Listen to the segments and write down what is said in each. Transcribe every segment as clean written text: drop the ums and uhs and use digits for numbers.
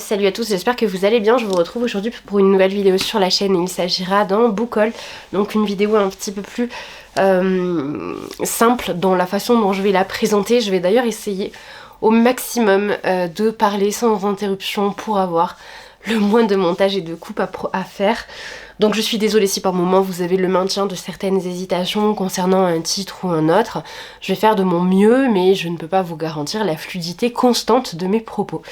salut à tous, j'espère que vous allez bien. Je vous retrouve aujourd'hui pour une nouvelle vidéo sur la chaîne. Il s'agira d'un book haul, donc une vidéo un petit peu plus simple dans la façon dont je vais la présenter. Je vais d'ailleurs essayer au maximum de parler sans interruption pour avoir le moins de montage et de coupe à faire. Donc je suis désolée si par moment vous avez le maintien de certaines hésitations concernant un titre ou un autre. Je vais faire de mon mieux, mais je ne peux pas vous garantir la fluidité constante de mes propos.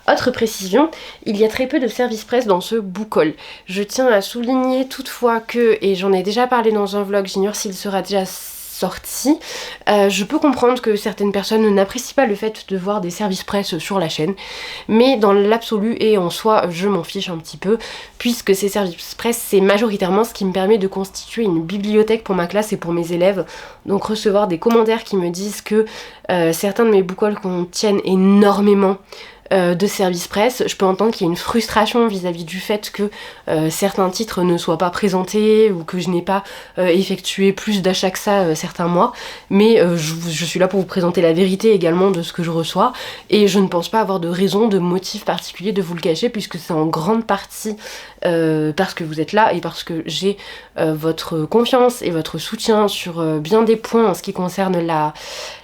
Autre précision, il y a très peu de service presse dans ce book haul. Je tiens à souligner toutefois que, et j'en ai déjà parlé dans un vlog, j'ignore s'il sera déjà sorti, je peux comprendre que certaines personnes n'apprécient pas le fait de voir des services presse sur la chaîne, mais dans l'absolu et en soi je m'en fiche un petit peu, puisque ces services presse c'est majoritairement ce qui me permet de constituer une bibliothèque pour ma classe et pour mes élèves. Donc recevoir des commentaires qui me disent que certains de mes book hauls contiennent énormément de service presse, je peux entendre qu'il y a une frustration vis-à-vis du fait que certains titres ne soient pas présentés ou que je n'ai pas effectué plus d'achats que ça certains mois, mais je suis là pour vous présenter la vérité également de ce que je reçois et je ne pense pas avoir de raison, de motif particulier de vous le cacher, puisque c'est en grande partie parce que vous êtes là et parce que j'ai votre confiance et votre soutien sur bien des points en ce qui concerne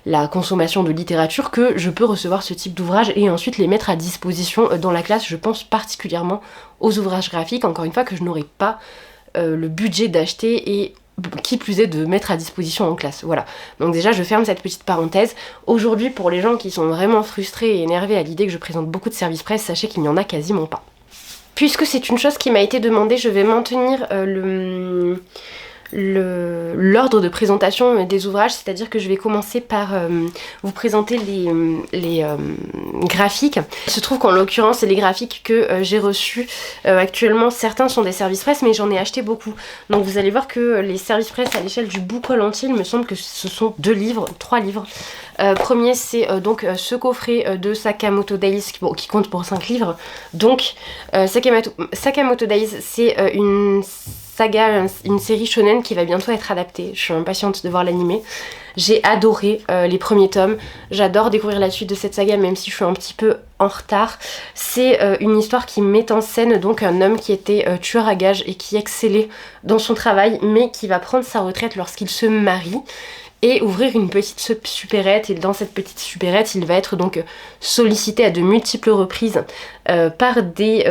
la consommation de littérature que je peux recevoir ce type d'ouvrage et ensuite les mettre à disposition dans la classe. Je pense particulièrement aux ouvrages graphiques, encore une fois, que je n'aurai pas le budget d'acheter et qui plus est de mettre à disposition en classe. Voilà, donc déjà je ferme cette petite parenthèse. Aujourd'hui, pour les gens qui sont vraiment frustrés et énervés à l'idée que je présente beaucoup de services presse, sachez qu'il n'y en a quasiment pas. Puisque c'est une chose qui m'a été demandée, je vais maintenir l'ordre de présentation des ouvrages, c'est-à-dire que je vais commencer par vous présenter les graphiques. Il se trouve qu'en l'occurrence les graphiques que j'ai reçus actuellement, certains sont des services presse, mais j'en ai acheté beaucoup. Donc vous allez voir que les services presse à l'échelle du book haul entier, il me semble que ce sont 3 livres. Premier c'est donc ce coffret de Sakamoto Days qui compte pour 5 livres. Donc Sakamoto Days c'est une saga, une série shonen qui va bientôt être adaptée. Je suis impatiente de voir l'animé. J'ai adoré les premiers tomes. J'adore découvrir la suite de cette saga, même si je suis un petit peu en retard. C'est une histoire qui met en scène donc un homme qui était tueur à gages et qui excellait dans son travail, mais qui va prendre sa retraite lorsqu'il se marie et ouvrir une petite supérette, et dans cette petite supérette il va être donc sollicité à de multiples reprises par des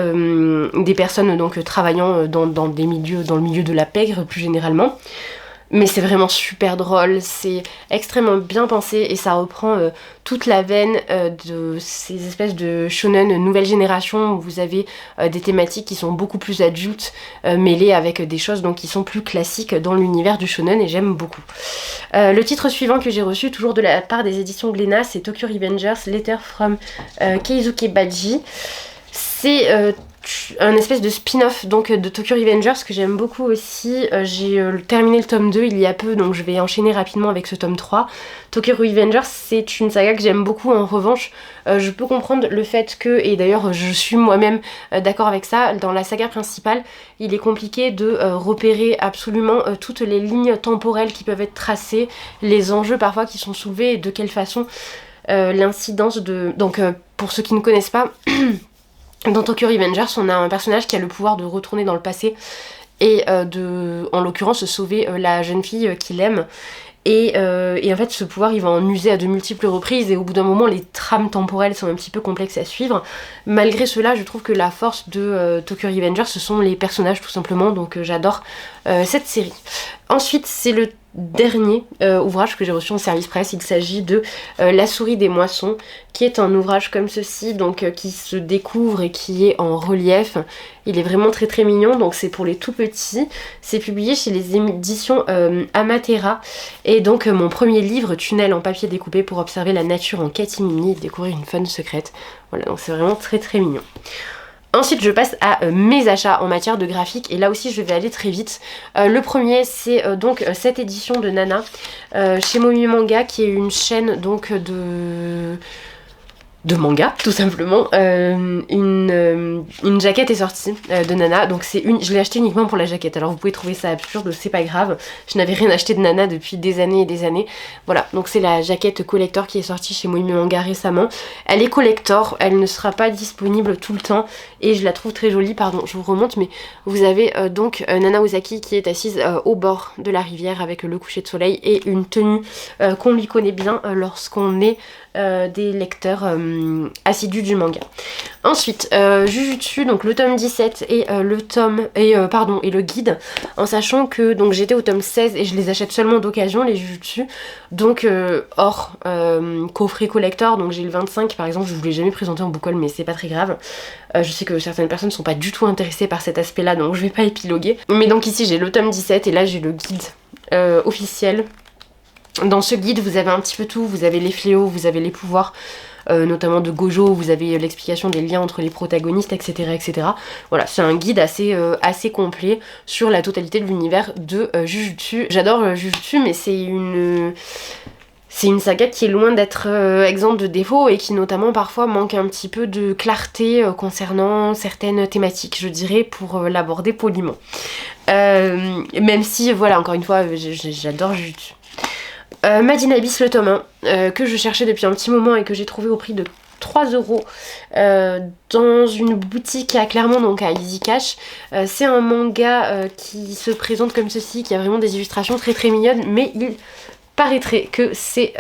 personnes donc travaillant dans le milieu de la pègre plus généralement. Mais c'est vraiment super drôle, c'est extrêmement bien pensé et ça reprend toute la veine de ces espèces de shonen nouvelle génération où vous avez des thématiques qui sont beaucoup plus adultes mêlées avec des choses donc qui sont plus classiques dans l'univers du shonen, et j'aime beaucoup. Le titre suivant que j'ai reçu, toujours de la part des éditions Glénat, c'est Tokyo Revengers Letter from Keisuke Baji. C'est un espèce de spin-off donc de Tokyo Revengers que j'aime beaucoup aussi. J'ai terminé le tome 2 il y a peu, donc je vais enchaîner rapidement avec ce tome 3. Tokyo Revengers c'est une saga que j'aime beaucoup. En revanche je peux comprendre le fait que, et d'ailleurs je suis moi-même d'accord avec ça, dans la saga principale il est compliqué de repérer absolument toutes les lignes temporelles qui peuvent être tracées, les enjeux parfois qui sont soulevés et de quelle façon l'incidence de... Donc pour ceux qui ne connaissent pas dans Tokyo Revengers, on a un personnage qui a le pouvoir de retourner dans le passé et en l'occurrence, sauver la jeune fille qu'il aime. Et en fait, ce pouvoir, il va en user à de multiples reprises et au bout d'un moment, les trames temporelles sont un petit peu complexes à suivre. Malgré cela, je trouve que la force de Tokyo Revengers, ce sont les personnages tout simplement, donc j'adore cette série. Ensuite, c'est le dernier ouvrage que j'ai reçu en service presse. Il s'agit de La souris des moissons, qui est un ouvrage comme ceci, donc qui se découvre et qui est en relief. Il est vraiment très très mignon, donc c'est pour les tout petits. C'est publié chez les éditions Amatera, et donc mon premier livre, Tunnel en papier découpé pour observer la nature en catimini et découvrir une faune secrète. Voilà, donc c'est vraiment très très mignon. Ensuite je passe à mes achats en matière de graphique, et là aussi je vais aller très vite. Le premier c'est donc cette édition de Nana chez Momi Manga, qui est une chaîne donc de de manga tout simplement. Une jaquette est sortie de Nana, donc je l'ai acheté uniquement pour la jaquette. Alors vous pouvez trouver ça absurde, c'est pas grave, je n'avais rien acheté de Nana depuis des années et des années. Voilà, donc c'est la jaquette collector qui est sortie chez Moime Manga récemment. Elle est collector, elle ne sera pas disponible tout le temps et je la trouve très jolie. Pardon, je vous remonte, mais vous avez donc Nana Ozaki qui est assise au bord de la rivière avec le coucher de soleil et une tenue qu'on lui connaît bien lorsqu'on est des lecteurs assidus du manga. Ensuite, Jujutsu, donc le tome 17 et et le guide, en sachant que donc j'étais au tome 16 et je les achète seulement d'occasion les Jujutsu, donc hors coffret collector, donc j'ai le 25 par exemple, je vous l'ai jamais présenté en book haul mais c'est pas très grave. Je sais que certaines personnes ne sont pas du tout intéressées par cet aspect là, donc je vais pas épiloguer. Mais donc ici j'ai le tome 17 et là j'ai le guide officiel. Dans ce guide vous avez un petit peu tout, vous avez les fléaux, vous avez les pouvoirs, notamment de Gojo, vous avez l'explication des liens entre les protagonistes, etc. etc. Voilà, c'est un guide assez complet sur la totalité de l'univers de Jujutsu. J'adore Jujutsu, mais c'est une saga qui est loin d'être exempte de défauts et qui notamment parfois manque un petit peu de clarté concernant certaines thématiques, je dirais, pour l'aborder poliment. Même si, voilà, encore une fois, j'adore Jujutsu. Made in Abyss, le tome 1, que je cherchais depuis un petit moment et que j'ai trouvé au prix de 3 € dans une boutique à Clermont, donc à Easy Cash. C'est un manga qui se présente comme ceci, qui a vraiment des illustrations très très mignonnes, mais il paraîtrait que c'est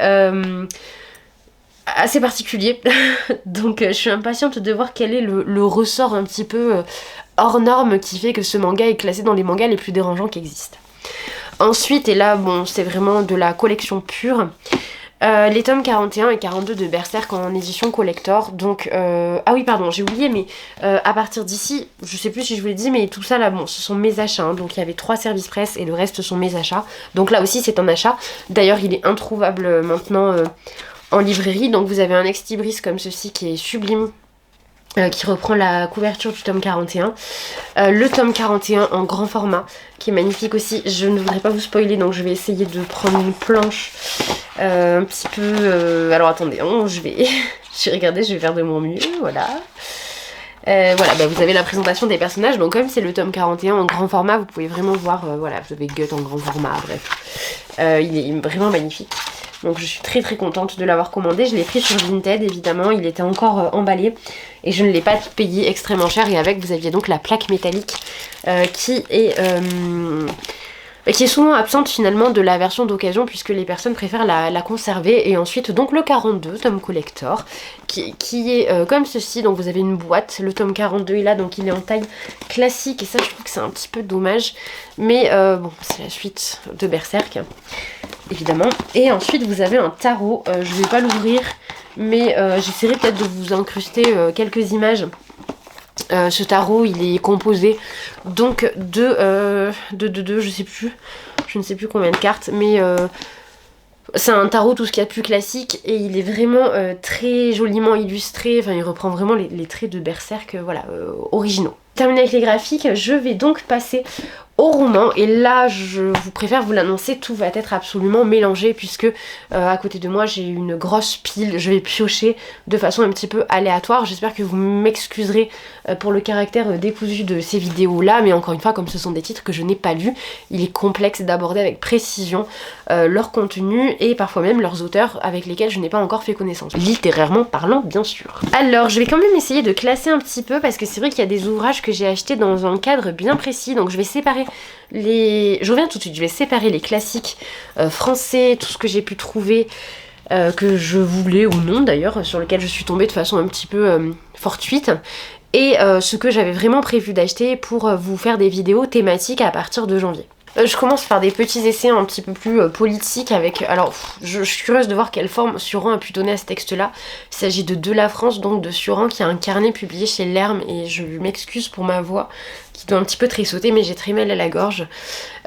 assez particulier. Donc je suis impatiente de voir quel est le ressort un petit peu hors norme qui fait que ce manga est classé dans les mangas les plus dérangeants qui existent. Ensuite, et là, bon, c'est vraiment de la collection pure, les tomes 41 et 42 de Berserk en édition collector. Donc, ah oui, pardon, j'ai oublié, mais à partir d'ici, je sais plus si je vous l'ai dit, mais tout ça là, bon, ce sont mes achats. Hein, donc, il y avait 3 services presse et le reste sont mes achats. Donc là aussi, c'est un achat. D'ailleurs, il est introuvable maintenant en librairie. Donc, vous avez un Extibris comme ceci qui est sublime. Qui reprend la couverture du tome 41. Le tome 41 en grand format, qui est magnifique aussi. Je ne voudrais pas vous spoiler, donc je vais essayer de prendre une planche un petit peu... alors attendez, je vais regarder, je vais faire de mon mieux, voilà. Voilà, bah vous avez la présentation des personnages, donc comme c'est le tome 41 en grand format, vous pouvez vraiment voir, voilà, vous avez Gut en grand format, bref. Il est vraiment magnifique. Donc je suis très très contente de l'avoir commandé. Je l'ai pris sur Vinted évidemment, il était encore emballé et je ne l'ai pas payé extrêmement cher. Et avec vous aviez donc la plaque métallique qui est souvent absente finalement de la version d'occasion puisque les personnes préfèrent la conserver. Et ensuite donc le 42, tome collector, qui est comme ceci. Donc vous avez une boîte, le tome 42 est là, donc il est en taille classique et ça je trouve que c'est un petit peu dommage. Mais bon, c'est la suite de Berserk, évidemment. Et ensuite vous avez un tarot, je vais pas l'ouvrir, mais j'essaierai peut-être de vous incruster quelques images. Ce tarot il est composé donc de je ne sais plus combien de cartes, mais c'est un tarot tout ce qu'il y a de plus classique et il est vraiment très joliment illustré, enfin il reprend vraiment les traits de Berserk, voilà, originaux. Terminé avec les graphiques, je vais donc passer au roman et là je vous préfère vous l'annoncer, tout va être absolument mélangé puisque à côté de moi j'ai une grosse pile, je vais piocher de façon un petit peu aléatoire. J'espère que vous m'excuserez pour le caractère décousu de ces vidéos là, mais encore une fois comme ce sont des titres que je n'ai pas lus, il est complexe d'aborder avec précision leur contenu et parfois même leurs auteurs avec lesquels je n'ai pas encore fait connaissance, littérairement parlant bien sûr. Alors je vais quand même essayer de classer un petit peu parce que c'est vrai qu'il y a des ouvrages que j'ai achetés dans un cadre bien précis, donc je vais séparer je reviens tout de suite, je vais séparer les classiques français, tout ce que j'ai pu trouver, que je voulais ou non d'ailleurs, sur lequel je suis tombée de façon un petit peu fortuite, et ce que j'avais vraiment prévu d'acheter pour vous faire des vidéos thématiques à partir de janvier. Je commence par des petits essais un petit peu plus politiques avec... Alors, je suis curieuse de voir quelle forme Suran a pu donner à ce texte-là. Il s'agit de La France, donc de Suran, qui a un carnet publié chez L'Herme, et je m'excuse pour ma voix, qui doit un petit peu tressauter, mais j'ai très mal à la gorge.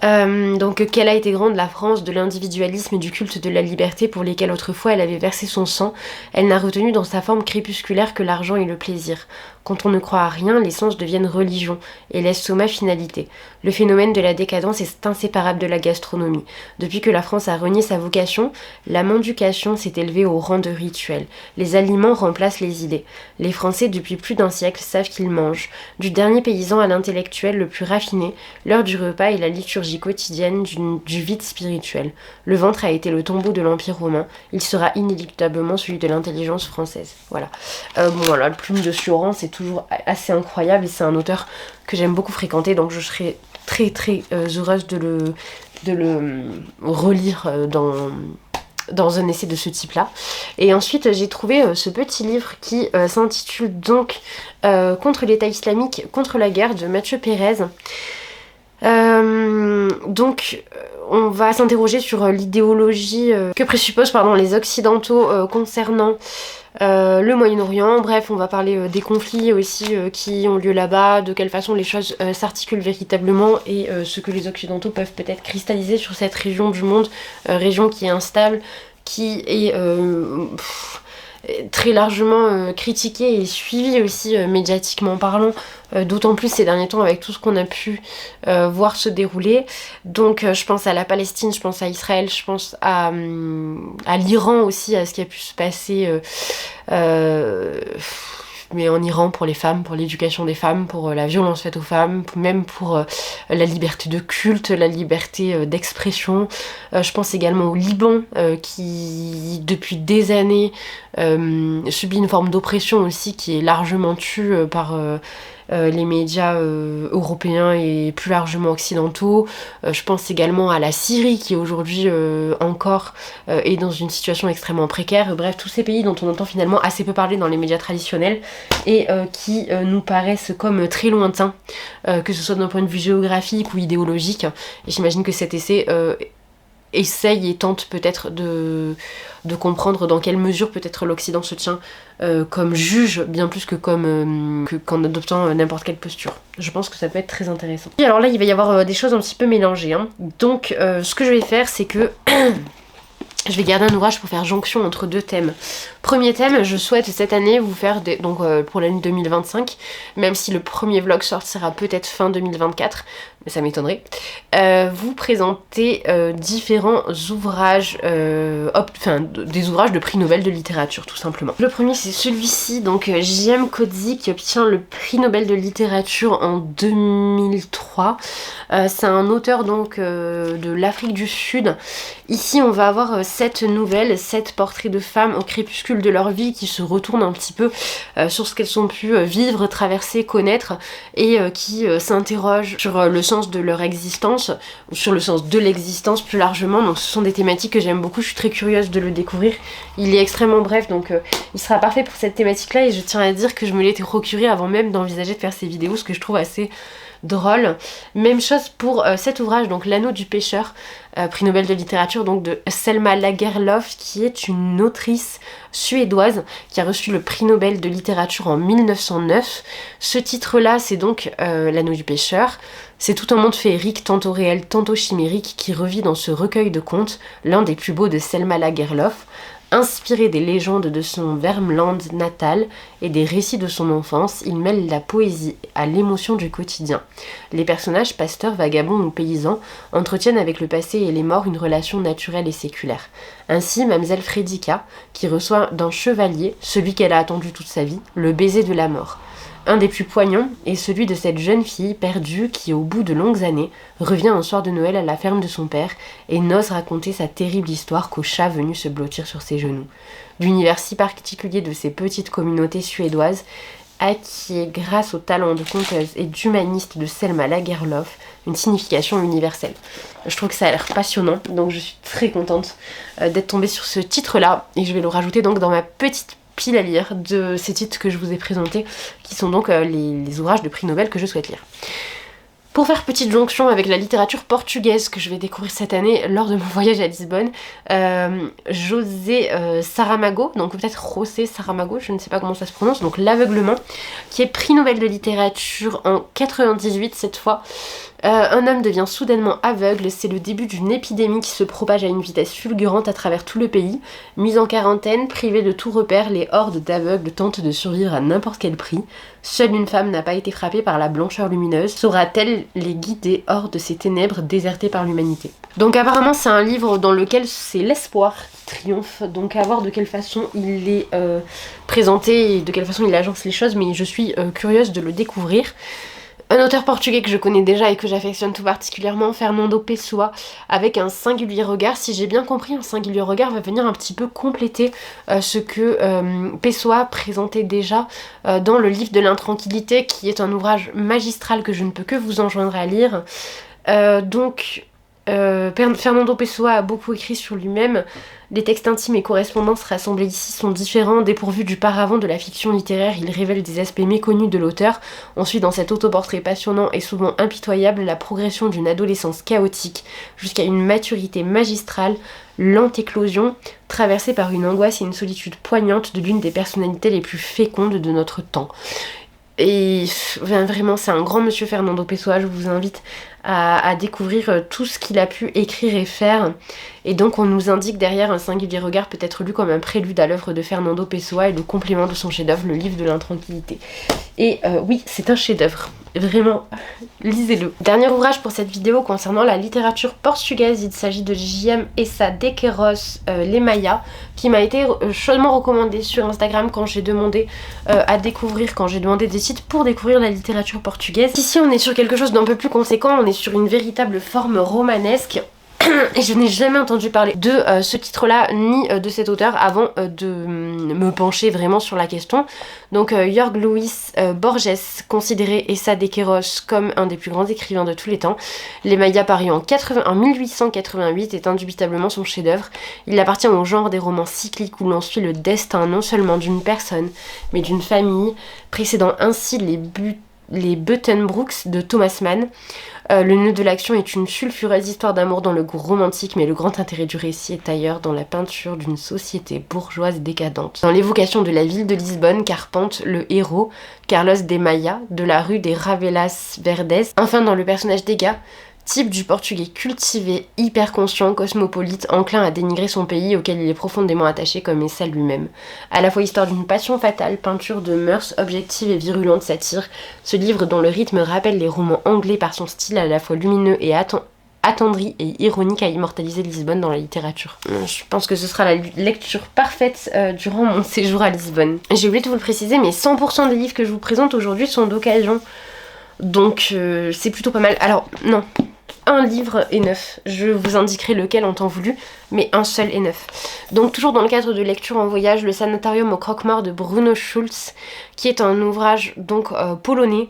Donc, qu'elle a été grande la France, de l'individualisme et du culte de la liberté pour lesquels autrefois elle avait versé son sang, elle n'a retenu dans sa forme crépusculaire que l'argent et le plaisir. Quand on ne croit à rien, les sens deviennent religion et laissent Soma finalité. Le phénomène de la décadence est inséparable de la gastronomie. Depuis que la France a renié sa vocation, la mendication s'est élevée au rang de rituel. Les aliments remplacent les idées. Les Français, depuis plus d'un siècle, savent qu'ils mangent. Du dernier paysan à l'intellectuel le plus raffiné, l'heure du repas est la liturgie quotidienne du vide spirituel. Le ventre a été le tombeau de l'Empire romain. Il sera inéluctablement celui de l'intelligence française. Voilà. Voilà, le Plume de Sioran, c'est toujours assez incroyable et c'est un auteur que j'aime beaucoup fréquenter, donc je serais très heureuse de le relire dans un essai de ce type-là. Et ensuite, j'ai trouvé ce petit livre qui s'intitule donc Contre l'État islamique, contre la guerre de Mathieu Pérez. Donc, on va s'interroger sur l'idéologie que présupposent les Occidentaux concernant le Moyen-Orient. Bref, on va parler des conflits aussi qui ont lieu là-bas, de quelle façon les choses s'articulent véritablement et ce que les Occidentaux peuvent peut-être cristalliser sur cette région du monde, région qui est instable, qui est très largement critiquée et suivie aussi médiatiquement parlant, d'autant plus ces derniers temps avec tout ce qu'on a pu voir se dérouler. Donc je pense à la Palestine, je pense à Israël, je pense à l'Iran aussi, à ce qui a pu se passer mais en Iran pour les femmes, pour l'éducation des femmes, pour la violence faite aux femmes, même pour la liberté de culte, la liberté d'expression. Je pense également au Liban qui depuis des années subit une forme d'oppression aussi qui est largement tue par les médias européens et plus largement occidentaux. Je pense également à la Syrie qui aujourd'hui encore est dans une situation extrêmement précaire. Bref, tous ces pays dont on entend finalement assez peu parler dans les médias traditionnels et qui nous paraissent comme très lointains, que ce soit d'un point de vue géographique ou idéologique. Et j'imagine que cet essai essaye et tente peut-être de comprendre dans quelle mesure peut-être l'Occident se tient comme juge bien plus que comme qu'en adoptant n'importe quelle posture. Je pense que ça peut être très intéressant. Et alors là il va y avoir des choses un petit peu mélangées, hein. Donc ce que je vais faire c'est que je vais garder un ouvrage pour faire jonction entre deux thèmes. Premier thème, je souhaite cette année vous faire donc pour l'année 2025, même si le premier vlog sortira peut-être fin 2024, mais ça m'étonnerait, vous présenter différents ouvrages, des ouvrages de prix Nobel de littérature tout simplement. Le premier c'est celui-ci, donc J.M. Coetzee qui obtient le prix Nobel de littérature en 2003. C'est un auteur donc de l'Afrique du Sud. Ici on va avoir 7 nouvelles, 7 portraits de femmes au crépuscule de leur vie qui se retournent un petit peu sur ce qu'elles ont pu vivre, traverser, connaître et qui s'interrogent sur le sens de leur existence, ou sur le sens de l'existence plus largement. Donc ce sont des thématiques que j'aime beaucoup, je suis très curieuse de le découvrir. Il est extrêmement bref donc il sera parfait pour cette thématique là et je tiens à dire que je me l'étais procuré avant même d'envisager de faire ces vidéos, ce que je trouve assez drôle. Même chose pour cet ouvrage, donc L'Anneau du pêcheur, prix Nobel de littérature donc de Selma Lagerlöf, qui est une autrice suédoise qui a reçu le prix Nobel de littérature en 1909. Ce titre-là, c'est donc L'Anneau du pêcheur. C'est tout un monde féerique, tantôt réel, tantôt chimérique, qui revit dans ce recueil de contes, l'un des plus beaux de Selma Lagerlöf. Inspiré des légendes de son Värmland natal et des récits de son enfance, il mêle la poésie à l'émotion du quotidien. Les personnages, pasteurs, vagabonds ou paysans, entretiennent avec le passé et les morts une relation naturelle et séculaire. Ainsi, Mamselle Fredika, qui reçoit d'un chevalier, celui qu'elle a attendu toute sa vie, le baiser de la mort. Un des plus poignants est celui de cette jeune fille perdue qui, au bout de longues années, revient un soir de Noël à la ferme de son père et n'ose raconter sa terrible histoire qu'au chat venu se blottir sur ses genoux. L'univers si particulier de ces petites communautés suédoises acquiert, grâce au talent de conteuse et d'humaniste de Selma Lagerlöf, une signification universelle. Je trouve que ça a l'air passionnant, donc je suis très contente d'être tombée sur ce titre-là et je vais le rajouter donc dans ma petite pile à lire de ces titres que je vous ai présentés, qui sont donc les ouvrages de prix Nobel que je souhaite lire. Pour faire petite jonction avec la littérature portugaise que je vais découvrir cette année lors de mon voyage à Lisbonne, José Saramago, donc peut-être José Saramago, je ne sais pas comment ça se prononce, donc L'Aveuglement, qui est prix Nobel de littérature en 98 cette fois. Un homme devient soudainement aveugle, c'est le début d'une épidémie qui se propage à une vitesse fulgurante à travers tout le pays. Mis en quarantaine, privés de tout repère, les hordes d'aveugles tentent de survivre à n'importe quel prix. Seule une femme n'a pas été frappée par la blancheur lumineuse. Saura-t-elle les guider hors de ces ténèbres désertées par l'humanité? Donc apparemment c'est un livre dans lequel c'est l'espoir qui triomphe, donc à voir de quelle façon il est présenté et de quelle façon il agence les choses, mais je suis curieuse de le découvrir. Un auteur portugais que je connais déjà et que j'affectionne tout particulièrement, Fernando Pessoa, avec un singulier regard. Si j'ai bien compris, un singulier regard va venir un petit peu compléter ce que Pessoa présentait déjà dans le livre de l'intranquillité, qui est un ouvrage magistral que je ne peux que vous enjoindre à lire. Fernando Pessoa a beaucoup écrit sur lui-même. Les textes intimes et correspondances rassemblés ici sont différents. Dépourvus du paravent de la fiction littéraire, ils révèlent des aspects méconnus de l'auteur. On suit dans cet autoportrait passionnant et souvent impitoyable la progression d'une adolescence chaotique jusqu'à une maturité magistrale, lente éclosion, traversée par une angoisse et une solitude poignante de l'une des personnalités les plus fécondes de notre temps. Et vraiment c'est un grand monsieur Fernando Pessoa, je vous invite à découvrir tout ce qu'il a pu écrire et faire. Et donc on nous indique derrière un singulier regard peut être lu comme un prélude à l'œuvre de Fernando Pessoa et le complément de son chef-d'œuvre, le livre de l'intranquillité. Et oui, c'est un chef-d'œuvre. Vraiment, lisez-le. Dernier ouvrage pour cette vidéo concernant la littérature portugaise, il s'agit de J.M. Essa de Queiroz, Les Mayas, qui m'a été chaudement recommandé sur Instagram quand j'ai demandé à découvrir, quand j'ai demandé des sites pour découvrir la littérature portugaise. Ici on est sur quelque chose d'un peu plus conséquent, on est sur une véritable forme romanesque. Et je n'ai jamais entendu parler de ce titre-là, ni de cet auteur, avant de me pencher vraiment sur la question. Donc Jorge Luis Borges, considéré Essa de Queiroz comme un des plus grands écrivains de tous les temps. Les Mayas, paru en 1888, est indubitablement son chef-d'œuvre. Il appartient au genre des romans cycliques où l'on suit le destin non seulement d'une personne, mais d'une famille, précédant ainsi les Button-Brooks de Thomas Mann. Le nœud de l'action est une sulfureuse histoire d'amour dans le goût romantique, mais le grand intérêt du récit est ailleurs, dans la peinture d'une société bourgeoise décadente. Dans l'évocation de la ville de Lisbonne qu'arpente le héros, Carlos de Maia, de la rue des Ravelas Verdes. Enfin dans le personnage d'Ega, type du portugais cultivé, hyper conscient, cosmopolite, enclin à dénigrer son pays auquel il est profondément attaché comme Essa lui-même. À la fois histoire d'une passion fatale, peinture de mœurs objectives et virulente satire, ce livre dont le rythme rappelle les romans anglais par son style à la fois lumineux et attendri et ironique a immortalisé Lisbonne dans la littérature. Je pense que ce sera la lecture parfaite durant mon séjour à Lisbonne. J'ai oublié de vous le préciser, mais 100% des livres que je vous présente aujourd'hui sont d'occasion. Donc c'est plutôt pas mal. Alors non, un livre est neuf, je vous indiquerai lequel en temps voulu, mais un seul est neuf. Donc toujours dans le cadre de lecture en voyage, le Sanatorium au croque-mort de Bruno Schulz, qui est un ouvrage donc polonais.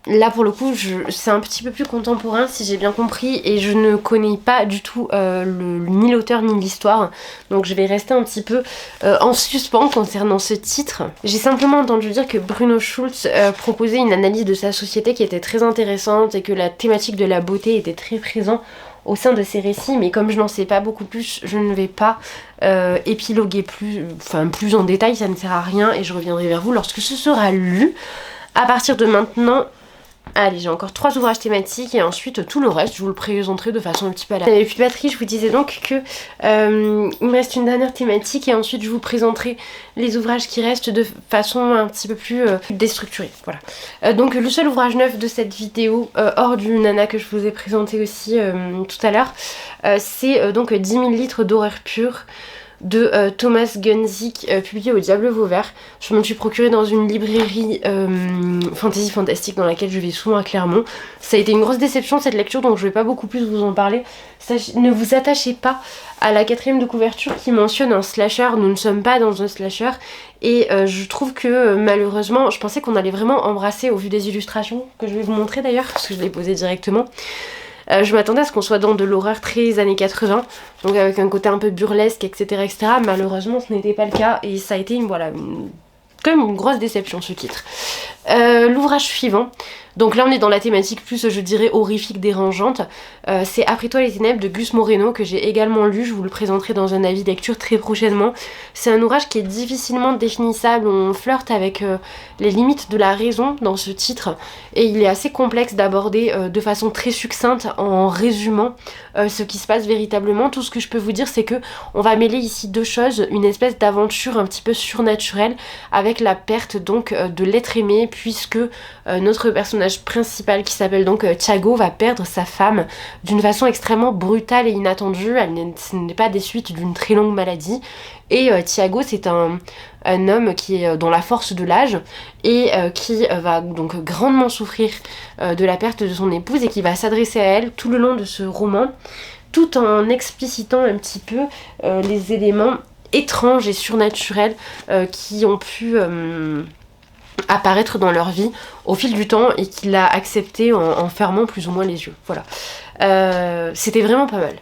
Là pour le coup c'est un petit peu plus contemporain si j'ai bien compris, et je ne connais pas du tout ni l'auteur ni l'histoire, donc je vais rester un petit peu en suspens concernant ce titre. J'ai simplement entendu dire que Bruno Schulz proposait une analyse de sa société qui était très intéressante et que la thématique de la beauté était très présente au sein de ses récits, mais comme je n'en sais pas beaucoup plus, je ne vais pas épiloguer plus en détail, ça ne sert à rien, et je reviendrai vers vous lorsque ce sera lu. À partir de maintenant, allez, j'ai encore 3 ouvrages thématiques et ensuite tout le reste, je vous le présenterai de façon un petit peu à la... J'avais plus de batterie, je vous disais donc que il me reste une dernière thématique et ensuite je vous présenterai les ouvrages qui restent de façon un petit peu plus déstructurée. Voilà. Donc le seul ouvrage neuf de cette vidéo, hors du nana que je vous ai présenté aussi tout à l'heure, c'est donc 10 000 litres d'horreur pure de Thomas Gunzig, publié au Diable Vauvert. Je me suis procuré dans une librairie fantasy fantastique dans laquelle je vais souvent à Clermont. Ça a été une grosse déception cette lecture, donc je vais pas beaucoup plus vous en parler. Ne vous attachez pas à la 4ème de couverture qui mentionne un slasher. Nous ne sommes pas dans un slasher, et je trouve que malheureusement, je pensais qu'on allait vraiment embrasser au vu des illustrations que je vais vous montrer d'ailleurs, parce que je l'ai posé directement. Je m'attendais à ce qu'on soit dans de l'horreur très années 80, donc avec un côté un peu burlesque, etc. etc. Malheureusement, ce n'était pas le cas, et ça a été une quand même une grosse déception ce titre. L'ouvrage suivant, donc là on est dans la thématique plus je dirais horrifique, dérangeante, c'est Après toi les ténèbres de Gus Moreno que j'ai également lu, je vous le présenterai dans un avis lecture très prochainement. C'est un ouvrage qui est difficilement définissable, on flirte avec les limites de la raison dans ce titre et il est assez complexe d'aborder de façon très succincte en résumant ce qui se passe véritablement. Tout ce que je peux vous dire c'est que on va mêler ici deux choses, une espèce d'aventure un petit peu surnaturelle avec la perte donc de l'être aimé puisque notre personnage principal qui s'appelle donc Thiago va perdre sa femme d'une façon extrêmement brutale et inattendue. Ce n'est pas des suites d'une très longue maladie et Thiago c'est un homme qui est dans la force de l'âge et qui va donc grandement souffrir de la perte de son épouse et qui va s'adresser à elle tout le long de ce roman tout en explicitant un petit peu les éléments étranges et surnaturels qui ont pu apparaître dans leur vie au fil du temps et qu'il a accepté en fermant plus ou moins les yeux. Voilà. C'était vraiment pas mal.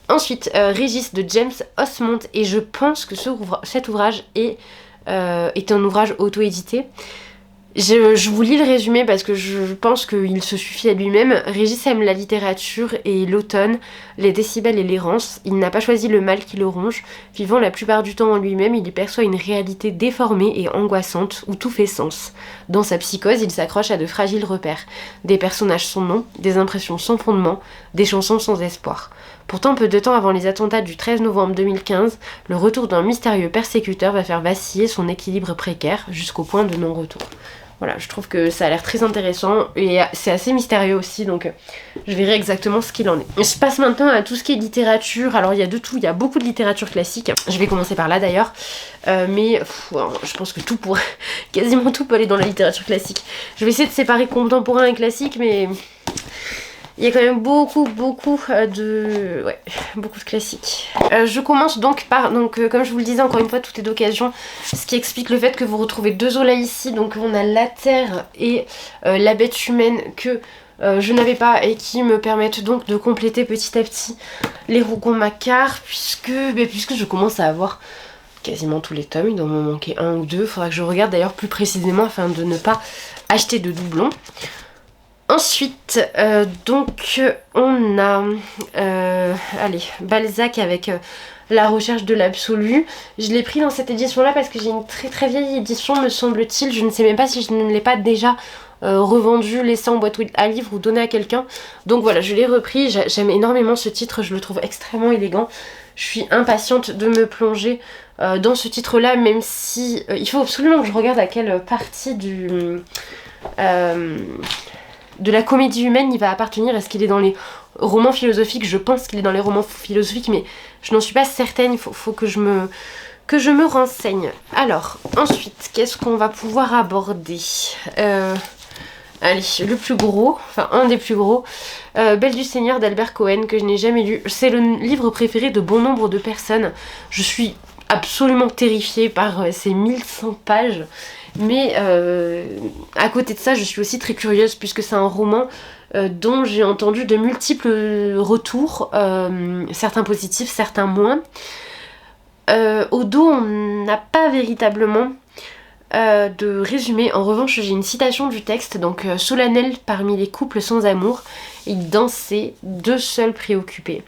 Ensuite, Régis de James Osmond, et je pense que cet ouvrage est un ouvrage auto-édité. Je vous lis le résumé parce que je pense qu'il se suffit à lui-même. Régis aime la littérature et l'automne, les décibels et l'errance. Il n'a pas choisi le mal qui le ronge. Vivant la plupart du temps en lui-même, il y perçoit une réalité déformée et angoissante où tout fait sens. Dans sa psychose, il s'accroche à de fragiles repères. Des personnages sans nom, des impressions sans fondement, des chansons sans espoir. Pourtant, peu de temps avant les attentats du 13 novembre 2015, le retour d'un mystérieux persécuteur va faire vaciller son équilibre précaire jusqu'au point de non-retour. Voilà, je trouve que ça a l'air très intéressant et c'est assez mystérieux aussi, donc je verrai exactement ce qu'il en est. Je passe maintenant à tout ce qui est littérature. Alors il y a de tout, il y a beaucoup de littérature classique. Je vais commencer par là d'ailleurs, mais je pense que quasiment tout peut aller dans la littérature classique. Je vais essayer de séparer contemporain et classique, mais il y a quand même beaucoup de classiques. Je commence donc par, comme je vous le disais encore une fois, tout est d'occasion, ce qui explique le fait que vous retrouvez deux Zola ici. Donc on a La Terre et La Bête Humaine que je n'avais pas et qui me permettent donc de compléter petit à petit les Rougon-Macquart puisque je commence à avoir quasiment tous les tomes, il doit me manquer un ou deux, faudra que je regarde d'ailleurs plus précisément afin de ne pas acheter de doublons. Ensuite, on a Balzac avec La recherche de l'absolu. Je l'ai pris dans cette édition-là parce que j'ai une très très vieille édition, me semble-t-il. Je ne sais même pas si je ne l'ai pas déjà revendu, laissé en boîte à livres ou donné à quelqu'un. Donc voilà, je l'ai repris. J'aime énormément ce titre, je le trouve extrêmement élégant. Je suis impatiente de me plonger dans ce titre-là, même si il faut absolument que je regarde à quelle partie de la comédie humaine il va appartenir. Est-ce qu'il est dans les romans philosophiques? Je pense qu'il est dans les romans philosophiques, mais je n'en suis pas certaine, il faut que je me renseigne. Alors, ensuite, qu'est-ce qu'on va pouvoir aborder? Allez, le plus gros, enfin un des plus gros, Belle du Seigneur d'Albert Cohen, que je n'ai jamais lu. C'est le livre préféré de bon nombre de personnes. Je suis absolument terrifiée par ces 1100 pages. Mais à côté de ça, je suis aussi très curieuse puisque c'est un roman dont j'ai entendu de multiples retours, certains positifs, certains moins. Au dos, on n'a pas véritablement de résumé. En revanche, j'ai une citation du texte, donc solennel parmi les couples sans amour, ils dansaient, deux seuls préoccupés.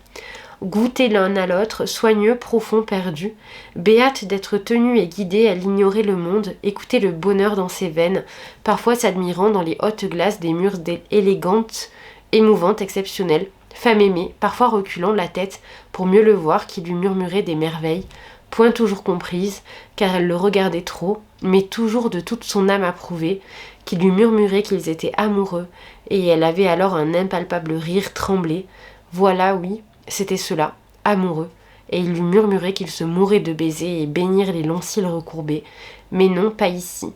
Goûter l'un à l'autre, soigneux, profond, perdu, béate d'être tenu et guidé à l'ignorer le monde, écouter le bonheur dans ses veines, parfois s'admirant dans les hautes glaces des murs élégantes, émouvantes, exceptionnelles, femme aimée, parfois reculant la tête pour mieux le voir qui lui murmurait des merveilles, point toujours comprises, car elle le regardait trop, mais toujours de toute son âme approuvée, qui lui murmurait qu'ils étaient amoureux, et elle avait alors un impalpable rire tremblé. Voilà, oui, c'était cela, amoureux, et il lui murmurait qu'il se mourait de baiser et bénir les longs cils recourbés, mais non, pas ici.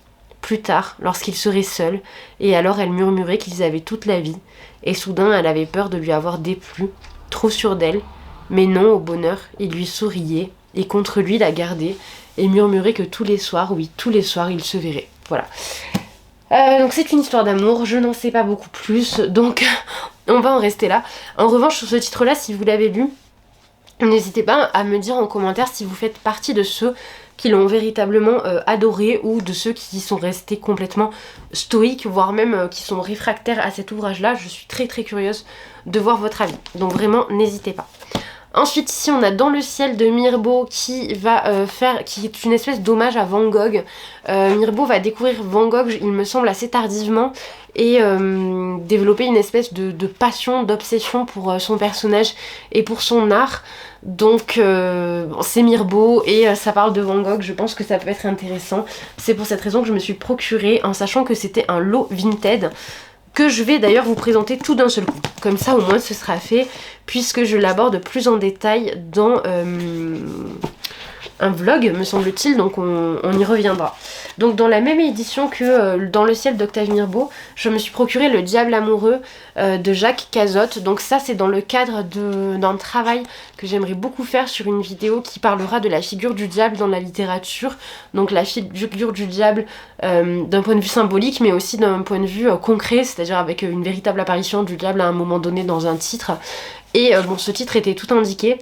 Plus tard, lorsqu'il serait seul, et alors elle murmurait qu'ils avaient toute la vie, et soudain elle avait peur de lui avoir déplu, trop sûre d'elle, mais non, au bonheur, il lui souriait, et contre lui la gardait, et murmurait que tous les soirs, oui, tous les soirs, ils se verraient. Voilà. Donc c'est une histoire d'amour, je n'en sais pas beaucoup plus, donc on va en rester là. En revanche, sur ce titre-là, si vous l'avez lu, n'hésitez pas à me dire en commentaire si vous faites partie de ceux qui l'ont véritablement adoré ou de ceux qui sont restés complètement stoïques, voire même qui sont réfractaires à cet ouvrage-là. Je suis très curieuse de voir votre avis, donc vraiment n'hésitez pas. Ensuite ici on a Dans le ciel de Mirbeau qui est une espèce d'hommage à Van Gogh. Mirbeau va découvrir Van Gogh il me semble assez tardivement et développer une espèce de passion, d'obsession pour son personnage et pour son art. Donc c'est Mirbeau et ça parle de Van Gogh, je pense que ça peut être intéressant. C'est pour cette raison que je me suis procuré en sachant que c'était un lot Vinted, que je vais d'ailleurs vous présenter tout d'un seul coup. Comme ça au moins ce sera fait, puisque je l'aborde plus en détail dans un vlog me semble-t-il, donc on y reviendra. Donc dans la même édition que Dans le ciel d'Octave Mirbeau, je me suis procuré Le diable amoureux de Jacques Cazotte. Donc ça c'est dans le cadre d'un travail que j'aimerais beaucoup faire sur une vidéo qui parlera de la figure du diable dans la littérature. Donc la figure du diable d'un point de vue symbolique mais aussi d'un point de vue concret, c'est-à-dire avec une véritable apparition du diable à un moment donné dans un titre. Et bon, ce titre était tout indiqué.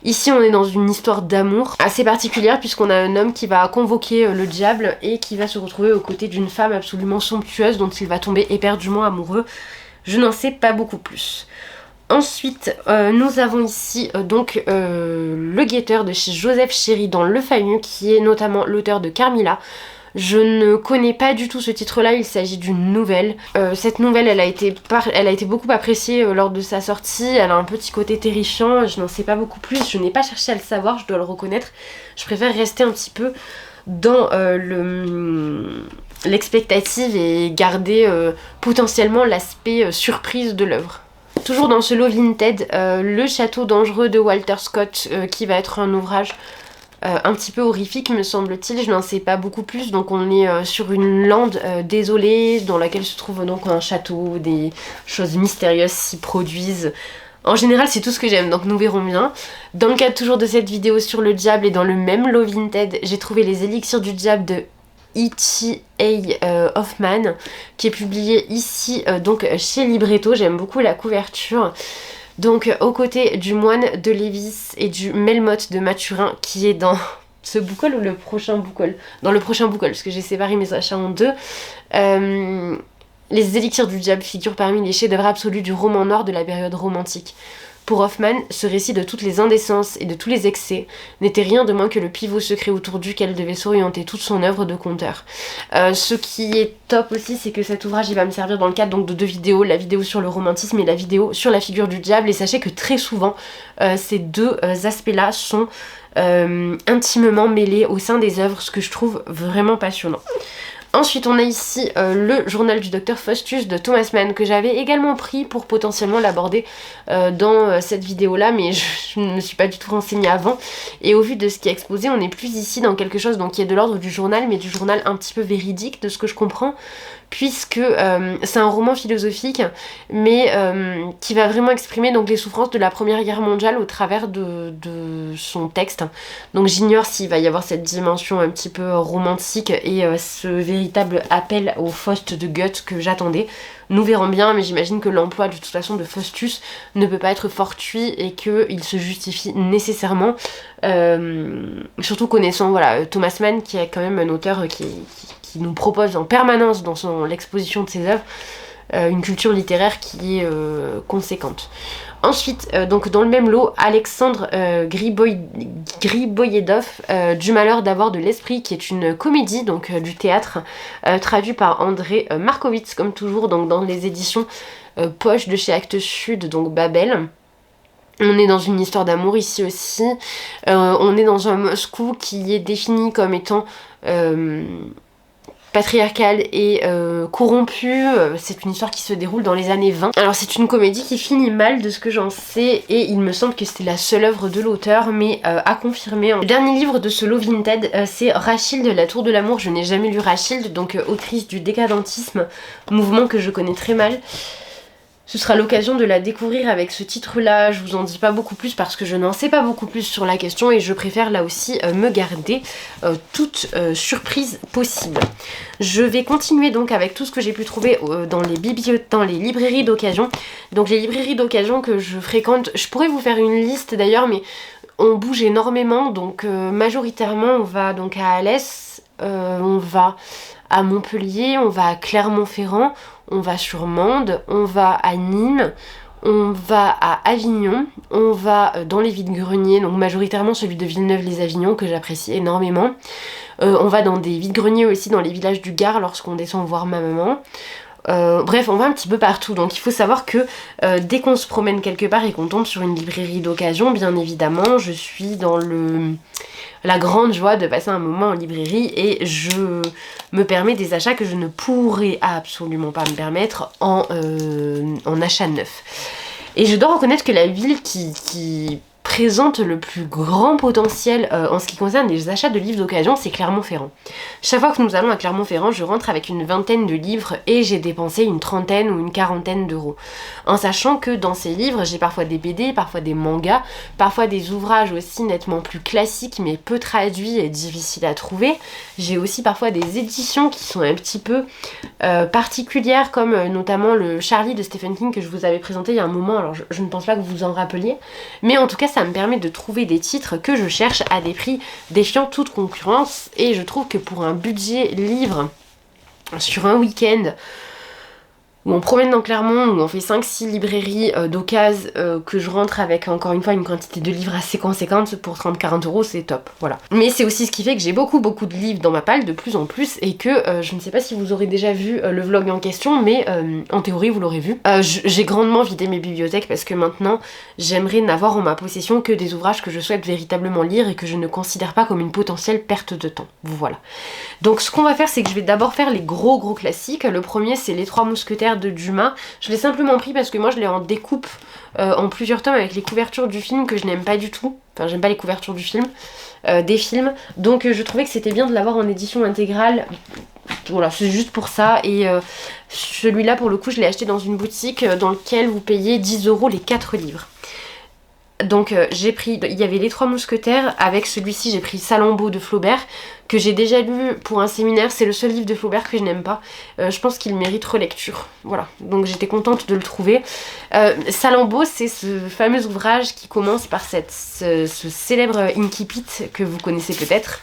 Ici on est dans une histoire d'amour assez particulière puisqu'on a un homme qui va convoquer le diable et qui va se retrouver aux côtés d'une femme absolument somptueuse dont il va tomber éperdument amoureux. Je n'en sais pas beaucoup plus. Ensuite, nous avons ici Le Guetteur de chez Joseph Chéry dans Le Fameux, qui est notamment l'auteur de Carmilla. Je ne connais pas du tout ce titre-là, il s'agit d'une nouvelle. Cette nouvelle, elle a été beaucoup appréciée lors de sa sortie, elle a un petit côté terrifiant, je n'en sais pas beaucoup plus, je n'ai pas cherché à le savoir, je dois le reconnaître. Je préfère rester un petit peu dans l'expectative et garder potentiellement l'aspect surprise de l'œuvre. Toujours dans ce lot Vinted, Le Château dangereux de Walter Scott, qui va être un ouvrage un petit peu horrifique me semble-t-il, je n'en sais pas beaucoup plus. Donc on est sur une lande désolée dans laquelle se trouve donc un château, des choses mystérieuses s'y produisent. En général c'est tout ce que j'aime, donc nous verrons bien. Dans le cadre toujours de cette vidéo sur le diable et dans le même lot Vinted, j'ai trouvé Les Élixirs du diable de E.T.A. Hoffman, qui est publié ici donc chez Libretto. J'aime beaucoup la couverture. Donc aux côtés du Moine de Lévis et du Melmoth de Mathurin, qui est dans ce boucle ou le prochain boucle? Dans le prochain boucle, parce que j'ai séparé mes achats en deux. Les Élixirs du diable figurent parmi les chefs-d'œuvre absolus du roman noir de la période romantique. Pour Hoffman, ce récit de toutes les indécences et de tous les excès n'était rien de moins que le pivot secret autour duquel devait s'orienter toute son œuvre de conteur. Ce qui est top aussi, c'est que cet ouvrage il va me servir dans le cadre donc de deux vidéos, la vidéo sur le romantisme et la vidéo sur la figure du diable. Et sachez que très souvent, ces deux aspects-là sont intimement mêlés au sein des œuvres, ce que je trouve vraiment passionnant. Ensuite on a ici le journal du docteur Faustus de Thomas Mann, que j'avais également pris pour potentiellement l'aborder dans cette vidéo là, mais je ne me suis pas du tout renseignée avant, et au vu de ce qui est exposé on est plus ici dans quelque chose donc qui est de l'ordre du journal, mais du journal un petit peu véridique de ce que je comprends, puisque c'est un roman philosophique mais qui va vraiment exprimer donc les souffrances de la Première Guerre mondiale au travers de son texte. Donc j'ignore s'il va y avoir cette dimension un petit peu romantique et ce véritable appel au Faust de Goethe que j'attendais. Nous verrons bien, mais j'imagine que l'emploi de toute façon de Faustus ne peut pas être fortuit et qu'il se justifie nécessairement, surtout connaissant voilà, Thomas Mann, qui est quand même un auteur qui nous propose en permanence dans l'exposition de ses œuvres une culture littéraire qui est conséquente. Ensuite, donc dans le même lot, Alexandre Griboyedov, Du malheur d'avoir de l'esprit, qui est une comédie, donc du théâtre, traduit par André Markovitz, comme toujours, donc dans les éditions poche de chez Actes Sud, donc Babel. On est dans une histoire d'amour ici aussi. On est dans un Moscou qui est défini comme étant patriarcale et corrompue. C'est une histoire qui se déroule dans les années 20. Alors c'est une comédie qui finit mal de ce que j'en sais, et il me semble que c'était la seule œuvre de l'auteur, mais à confirmer. Le dernier livre de ce lot Vinted, c'est Rachilde, la tour de l'amour. Je n'ai jamais lu Rachilde, donc autrice du décadentisme, mouvement que je connais très mal. Ce sera l'occasion de la découvrir avec ce titre-là. Je vous en dis pas beaucoup plus parce que je n'en sais pas beaucoup plus sur la question et je préfère là aussi me garder toute surprise possible. Je vais continuer donc avec tout ce que j'ai pu trouver dans les librairies d'occasion. Donc les librairies d'occasion que je fréquente, je pourrais vous faire une liste d'ailleurs, mais On bouge énormément, donc majoritairement on va donc à Alès, on va à Montpellier, on va à Clermont-Ferrand, on va sur Mende, on va à Nîmes, on va à Avignon, on va dans les vide-greniers, donc majoritairement celui de Villeneuve-les-Avignon que j'apprécie énormément. On va dans des vide-greniers aussi dans les villages du Gard lorsqu'on descend voir ma maman. Bref, on va un petit peu partout, donc il faut savoir que dès qu'on se promène quelque part et qu'on tombe sur une librairie d'occasion, bien évidemment, je suis dans la grande joie de passer un moment en librairie et je me permets des achats que je ne pourrais absolument pas me permettre en achat neuf. Et je dois reconnaître que la ville qui présente le plus grand potentiel en ce qui concerne les achats de livres d'occasion, c'est Clermont-Ferrand. Chaque fois que nous allons à Clermont-Ferrand, je rentre avec une vingtaine de livres et j'ai dépensé une trentaine ou une quarantaine d'euros. En sachant que dans ces livres, j'ai parfois des BD, parfois des mangas, parfois des ouvrages aussi nettement plus classiques mais peu traduits et difficiles à trouver. J'ai aussi parfois des éditions qui sont un petit peu particulières, comme notamment le Charlie de Stephen King que je vous avais présenté il y a un moment, alors je ne pense pas que vous vous en rappeliez, mais en tout cas ça me permet de trouver des titres que je cherche à des prix défiant toute concurrence, et je trouve que pour un budget livre sur un week-end où on promène dans Clermont, où on fait 5-6 librairies d'occasion, que je rentre avec encore une fois une quantité de livres assez conséquente, pour 30-40 euros, c'est top, voilà. Mais c'est aussi ce qui fait que j'ai beaucoup de livres dans ma palle, de plus en plus, et que je ne sais pas si vous aurez déjà vu le vlog en question, mais en théorie vous l'aurez vu. J'ai grandement vidé mes bibliothèques parce que maintenant j'aimerais n'avoir en ma possession que des ouvrages que je souhaite véritablement lire et que je ne considère pas comme une potentielle perte de temps, voilà. Donc ce qu'on va faire, c'est que je vais d'abord faire les gros classiques. Le premier, c'est Les Trois Mousquetaires de Dumas. Je l'ai simplement pris parce que moi je l'ai en découpe en plusieurs tomes avec les couvertures du film que je n'aime pas du tout. Enfin, j'aime pas les couvertures du film, des films. Donc je trouvais que c'était bien de l'avoir en édition intégrale. Voilà, c'est juste pour ça. Et celui-là, pour le coup, je l'ai acheté dans une boutique dans laquelle vous payez 10 euros les 4 livres. Donc j'ai pris, il y avait Les Trois Mousquetaires, avec celui-ci j'ai pris Salammbô de Flaubert, que j'ai déjà lu pour un séminaire. C'est le seul livre de Flaubert que je n'aime pas. Je pense qu'il mérite relecture, voilà, donc j'étais contente de le trouver. Salammbô, c'est ce fameux ouvrage qui commence par ce célèbre incipit que vous connaissez peut-être,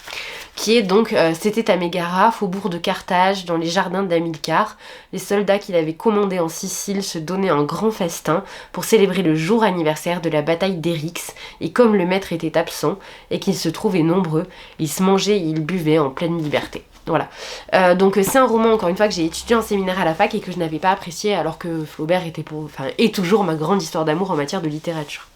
qui est donc c'était à Mégara, faubourg de Carthage, dans les jardins d'Hamilcar. Les soldats qu'il avait commandés en Sicile se donnaient un grand festin pour célébrer le jour anniversaire de la bataille d'Eryx, et comme le maître était absent et qu'ils se trouvaient nombreux, ils se mangeaient et ils buvaient en pleine liberté. Voilà. Donc c'est un roman, encore une fois, que j'ai étudié en séminaire à la fac et que je n'avais pas apprécié, alors que Flaubert est toujours ma grande histoire d'amour en matière de littérature.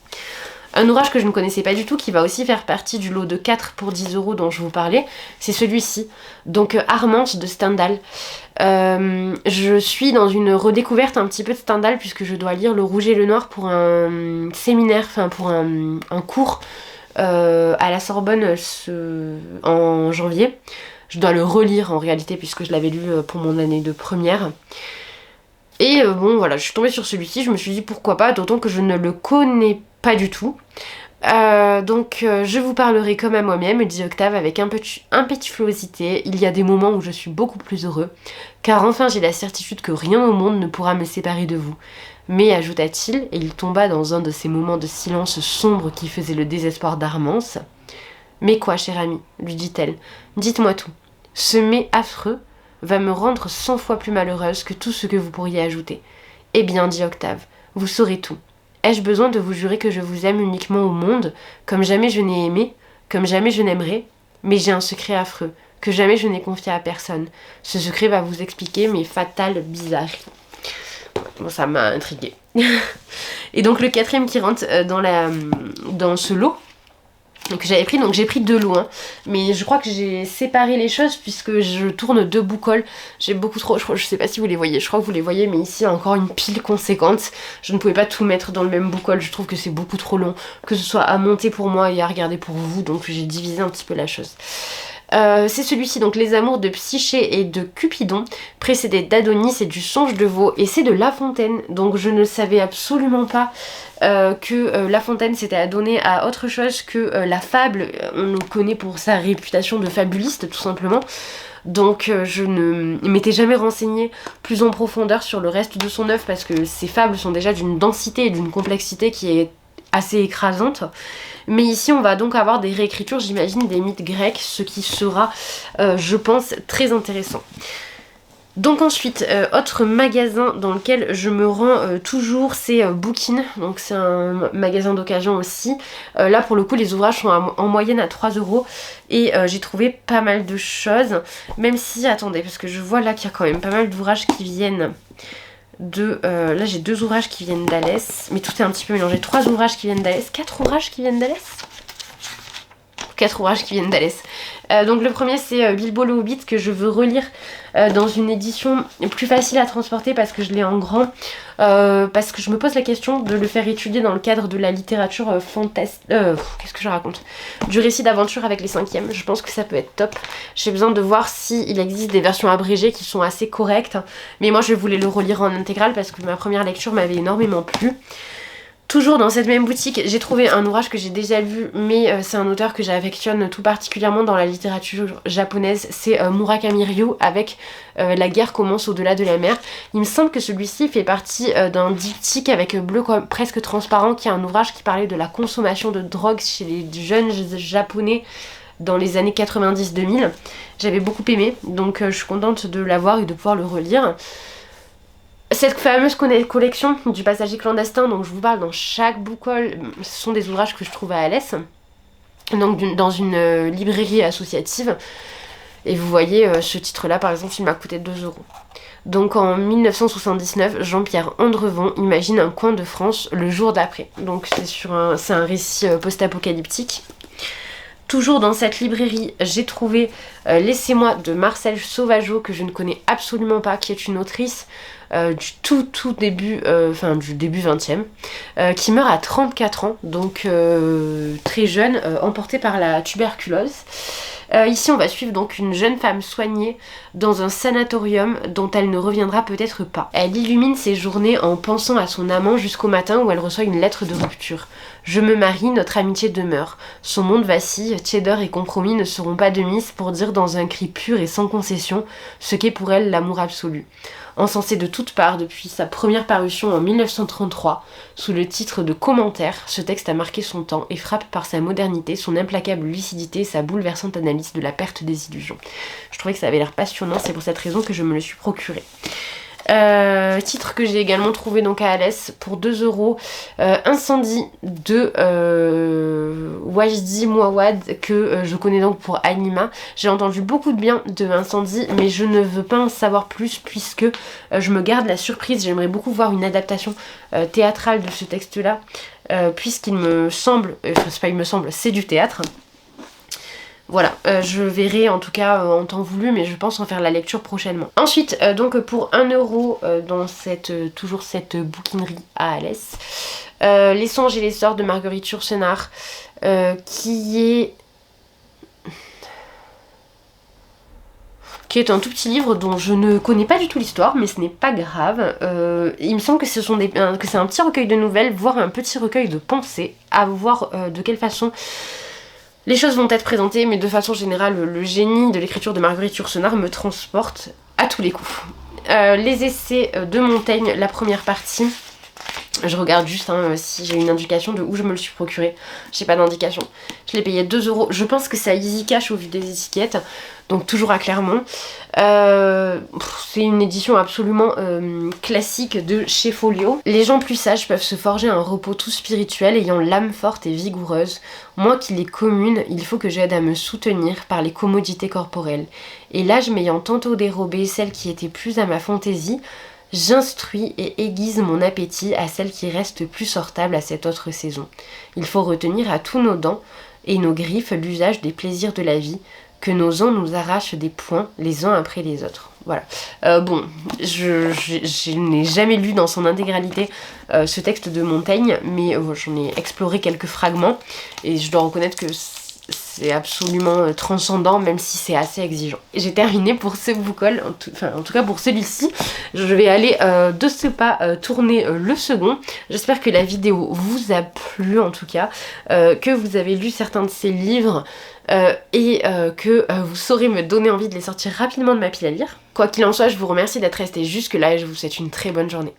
Un ouvrage que je ne connaissais pas du tout, qui va aussi faire partie du lot de 4 pour 10 euros dont je vous parlais, c'est celui-ci. Donc Armance de Stendhal. Je suis dans une redécouverte un petit peu de Stendhal, puisque je dois lire Le Rouge et le Noir pour un séminaire, enfin pour un cours à la Sorbonne en janvier. Je dois le relire en réalité, puisque je l'avais lu pour mon année de première. Et bon voilà, je suis tombée sur celui-ci, je me suis dit pourquoi pas, d'autant que je ne le connais pas du tout. Donc je vous parlerai comme à moi-même, dit Octave avec impétuosité. Il y a des moments où je suis beaucoup plus heureux, car enfin j'ai la certitude que rien au monde ne pourra me séparer de vous. Mais, ajouta-t-il, et il tomba dans un de ces moments de silence sombre qui faisaient le désespoir d'Armance. Mais quoi, cher ami, lui dit-elle, dites-moi tout. Ce mais affreux va me rendre 100 fois plus malheureuse que tout ce que vous pourriez ajouter. Eh bien, dit Octave, vous saurez tout. Ai-je besoin de vous jurer que je vous aime uniquement au monde, comme jamais je n'ai aimé, comme jamais je n'aimerai? Mais j'ai un secret affreux, que jamais je n'ai confié à personne. Ce secret va vous expliquer mes fatales bizarreries. Bon, ça m'a intriguée. Et donc le quatrième qui rentre dans ce lot, que j'avais pris, donc j'ai pris 2 lots, hein. Mais je crois que j'ai séparé les choses puisque je tourne 2 boucoles. J'ai beaucoup trop, je sais pas si vous les voyez, je crois que vous les voyez, mais ici encore une pile conséquente. Je ne pouvais pas tout mettre dans le même boucole, je trouve que c'est beaucoup trop long, que ce soit à monter pour moi et à regarder pour vous, donc j'ai divisé un petit peu la chose. C'est celui-ci, donc Les Amours de Psyché et de Cupidon, précédé d'Adonis et du Songe de Veau, et c'est de La Fontaine. Donc je ne savais absolument pas que La Fontaine s'était adonné à autre chose que la fable. On le connaît pour sa réputation de fabuliste, tout simplement. Donc je ne m'étais jamais renseignée plus en profondeur sur le reste de son œuvre, parce que ses fables sont déjà d'une densité et d'une complexité qui est assez écrasante. Mais ici on va donc avoir des réécritures, j'imagine, des mythes grecs, ce qui sera, je pense, très intéressant. Donc ensuite, autre magasin dans lequel je me rends toujours, c'est Bookin, donc c'est un magasin d'occasion aussi. Là pour le coup les ouvrages sont en moyenne à 3 € et j'ai trouvé pas mal de choses, même si, attendez, parce que je vois là qu'il y a quand même pas mal d'ouvrages qui viennent de... là j'ai 2 ouvrages qui viennent d'Alès, mais tout est un petit peu mélangé. 3 ouvrages qui viennent d'Alès, 4 ouvrages qui viennent d'Alès, 4 ouvrages qui viennent d'Alès. Donc le premier c'est Bilbo le Hobbit que je veux relire dans une édition plus facile à transporter parce que je l'ai en grand, parce que je me pose la question de le faire étudier dans le cadre de la littérature fantastique, qu'est-ce que je raconte, du récit d'aventure avec les 5e. Je pense que ça peut être top. J'ai besoin de voir s'il existe des versions abrégées qui sont assez correctes, mais moi je voulais le relire en intégrale parce que ma première lecture m'avait énormément plu. Toujours dans cette même boutique, j'ai trouvé un ouvrage que j'ai déjà lu, mais c'est un auteur que j'affectionne tout particulièrement dans la littérature japonaise, c'est Murakami Ryo avec La guerre commence au-delà de la mer. Il me semble que celui-ci fait partie d'un diptyque avec bleu presque transparent, qui est un ouvrage qui parlait de la consommation de drogue chez les jeunes japonais dans les années 90-2000. J'avais beaucoup aimé, donc je suis contente de l'avoir et de pouvoir le relire. Cette fameuse collection du passager clandestin dont je vous parle dans chaque book haul, ce sont des ouvrages que je trouve à Alès, donc dans une librairie associative. Et vous voyez, ce titre-là, par exemple, il m'a coûté 2 €. Donc en 1979, Jean-Pierre Andrevon imagine un coin de France le jour d'après. Donc c'est un récit post-apocalyptique. Toujours dans cette librairie, j'ai trouvé Laissez-moi de Marcel Sauvageau, que je ne connais absolument pas, qui est une autrice du tout début, du début 20e, qui meurt à 34 ans, donc très jeune, emportée par la tuberculose. Ici on va suivre donc une jeune femme soignée dans un sanatorium dont elle ne reviendra peut-être pas. Elle illumine ses journées en pensant à son amant jusqu'au matin où elle reçoit une lettre de rupture. Je me marie, notre amitié demeure. Son monde vacille, tiédeur et compromis ne seront pas de mise pour dire dans un cri pur et sans concession ce qu'est pour elle l'amour absolu. Encensé de toutes parts depuis sa première parution en 1933, sous le titre de Commentaires, ce texte a marqué son temps et frappe par sa modernité, son implacable lucidité et sa bouleversante analyse de la perte des illusions. Je trouvais que ça avait l'air passionnant, c'est pour cette raison que je me le suis procuré. Titre que j'ai également trouvé donc à Alès pour 2 €, Incendie de Wajdi Mouawad, que je connais donc pour Anima. J'ai entendu beaucoup de bien de Incendie, mais je ne veux pas en savoir plus puisque je me garde la surprise. J'aimerais beaucoup voir une adaptation théâtrale de ce texte-là, puisqu'il me semble, c'est pas il me semble, c'est du théâtre. Voilà, je verrai en tout cas en temps voulu, mais je pense en faire la lecture prochainement. Ensuite, donc pour 1 € dans toujours cette bouquinerie à Alès, Les songes et les sorts de Marguerite Yourcenar, qui est un tout petit livre dont je ne connais pas du tout l'histoire, mais ce n'est pas grave. Il me semble que c'est un petit recueil de nouvelles, voire un petit recueil de pensées, à voir de quelle façon les choses vont être présentées, mais de façon générale, le génie de l'écriture de Marguerite Yourcenar me transporte à tous les coups. Les essais de Montaigne, la première partie. Je regarde juste si j'ai une indication de où je me le suis procuré. J'ai pas d'indication. Je l'ai payé 2 €. Je pense que c'est à Easy Cash au vu des étiquettes. Donc toujours à Clermont. C'est une édition absolument classique de chez Folio. Les gens plus sages peuvent se forger un repos tout spirituel ayant l'âme forte et vigoureuse. Moi qui l'ai commune, il faut que j'aide à me soutenir par les commodités corporelles. Et l'âge m'ayant tantôt dérobé celle qui était plus à ma fantaisie, j'instruis et aiguise mon appétit à celle qui reste plus sortable à cette autre saison. Il faut retenir à tous nos dents et nos griffes l'usage des plaisirs de la vie, que nos ans nous arrachent des poings les uns après les autres. Voilà. Bon, je n'ai jamais lu dans son intégralité ce texte de Montaigne, mais j'en ai exploré quelques fragments et je dois reconnaître que c'est absolument transcendant, même si c'est assez exigeant. Et j'ai terminé pour ce book haul, en tout cas pour celui-ci. Je vais aller de ce pas tourner le second. J'espère que la vidéo vous a plu en tout cas, que vous avez lu certains de ces livres et que vous saurez me donner envie de les sortir rapidement de ma pile à lire. Quoi qu'il en soit, je vous remercie d'être resté jusque là et je vous souhaite une très bonne journée.